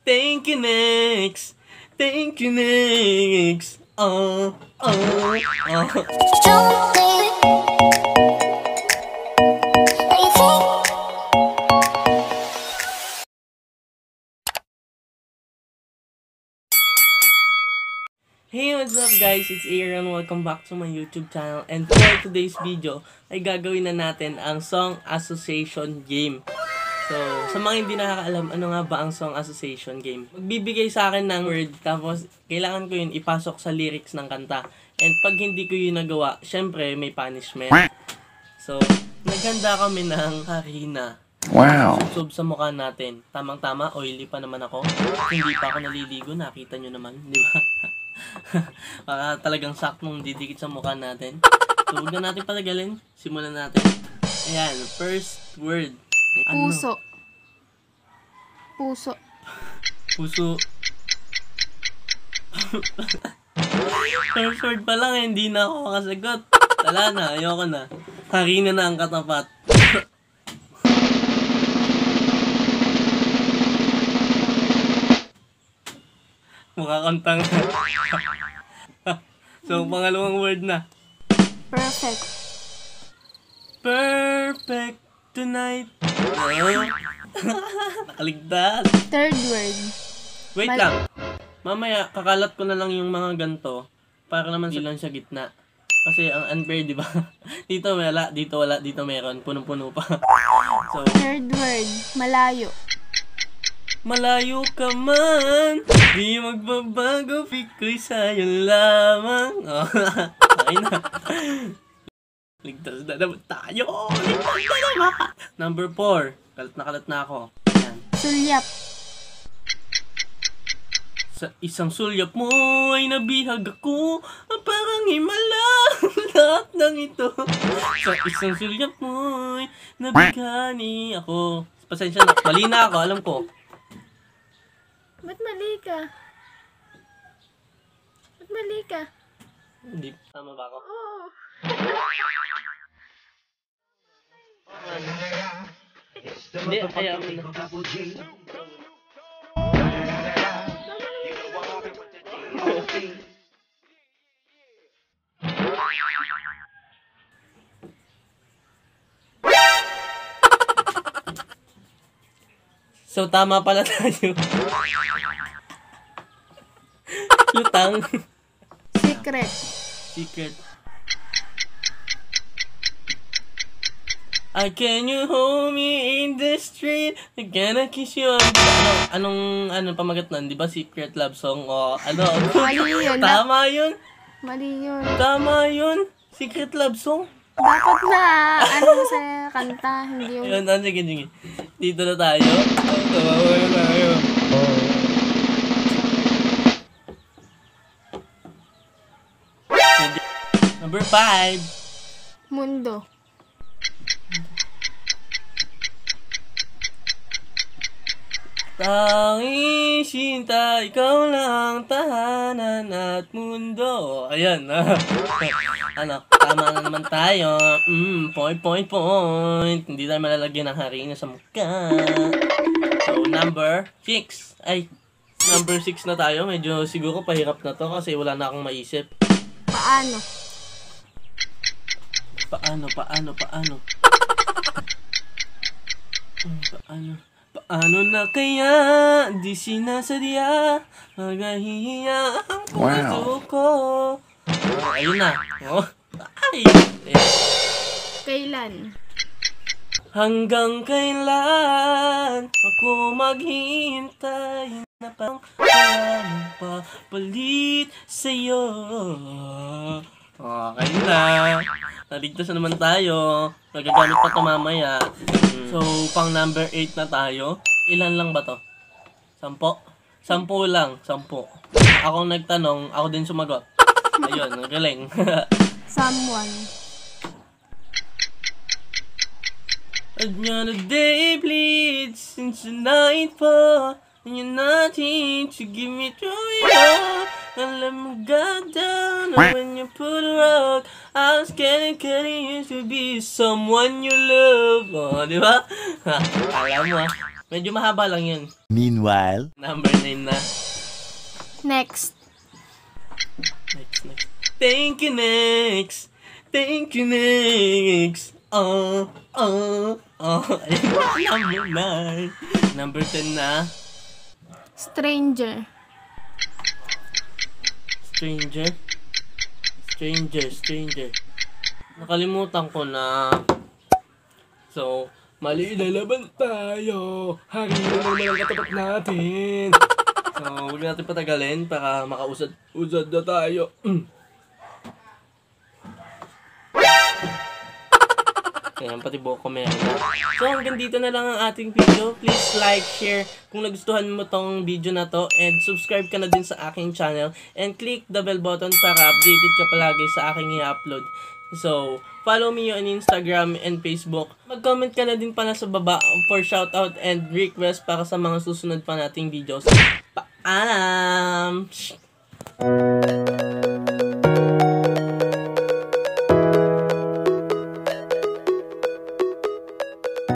Thank you next. Thank you next. Oh, oh, oh. Hey, what's up guys? It's Aaron. Welcome back to my YouTube channel. And for today's video, ay gagawin na natin ang Song Association Game. So, sa mga hindi nakakaalam, ano nga ba ang Song Association Game? Magbibigay sa akin ng word, tapos kailangan ko yun ipasok sa lyrics ng kanta. And pag hindi ko yun nagawa, syempre may punishment. So, naghanda kami ng harina. Wow. Sub sa mukha natin. Tamang-tama, oily pa naman ako. Hindi pa ako naliligo, nakita nyo naman, di ba? Para talagang saktong didikit sa mukha natin. So, huwag na natin patagalin. Simulan natin. Ayan, first word. Ano? Puso. Puso. Puso. First word pa lang, hindi na ako makasagot. Wala na, ayoko na. Harina na ang katapat. Makakantang. So, pangalawang word na. Perfect. Perfect tonight. Oh. Nakaligtas. Third word. Wait lang. Mamaya, kakalat ko na lang yung mga ganto para naman silang sa gitna. Kasi ang unfair, di ba? Dito wala, dito wala, dito meron. Punong-puno pa. So, Third word. Malayo. malayo ka man, di magbabago, piko'y sa'yo lamang. Oh, okay na. Ligtas na naman tayo. Ligtas na naman. Number 4. Kalat na ako. Ayan. Sulyap. Sa isang sulyap mo ay nabihag ako, parang himala lahat ng ito. Sa isang sulyap mo ay nabighani ako. Pasensya na, mali na ako, alam ko. Ba't mali ka? Ba't mali ka? Hindi, tama ba ako? Oo. Hindi, ayaw mo na. So, tama pala tayo. Lutang. Secret. Secret. Can you hold me in the street? I gonna kiss you on... Anong pamagat nun? Di ba Secret Love Song? O ano? Mali yun. Tama yun? Mali yun. Tama yun? Secret Love Song? Dapat na, sa kanta, hindi yung... Yun, sige. Dito na tayo. Tawa na tayo. Number 5. Mundo. Tanging sinta, ikaw lang, tahanan at mundo. Ayan, ano, tama na naman tayo. Point. Hindi tayo malalagyan ng harina sa mukha. So, number 6. Ay, number 6 na tayo. Medyo siguro pahirap na to kasi wala na akong maisip. Paano? Paano na kaya di sinasadya, magahihiya ang puso ko. Ayun na. Oh. Ay. Kailan? Hanggang kailan ako maghihintay na pang walang papalit sa'yo. Okay na. Naligtas na naman tayo. Nagagamit pa ito mamaya. So, pang number 8 na tayo. Ilan lang ba to? 10? 10 lang. 10. Akong nagtanong, ako din sumagot. Ayun, galing. Someone. Another day bleeds into nightfall, and you're nothing to give me joy. And let me go down, and when you put a rock, I was getting used to be someone you love. Oh, di ba? Ha, alam mo Medyo mahaba lang yun. Meanwhile, Number 9 na. Next. Next. Thank you, next. Thank you, next. Oh. Number 9. Number 10 na. Stranger. Stranger. Nakalimutan ko na. So, mali na laban tayo. Hari na naman ang katapat natin. So, huwag natin patagalin para makausad na tayo. Ayan, pati buhok ko meron na. So, hanggang dito na lang ang ating video. Please like, share kung nagustuhan mo tong video na to. And subscribe ka na din sa aking channel. And click the bell button para updated ka palagi sa aking i-upload. So, follow me on Instagram and Facebook. Mag-comment ka na din pala sa baba for shoutout and request para sa mga susunod pa nating videos. Paalam!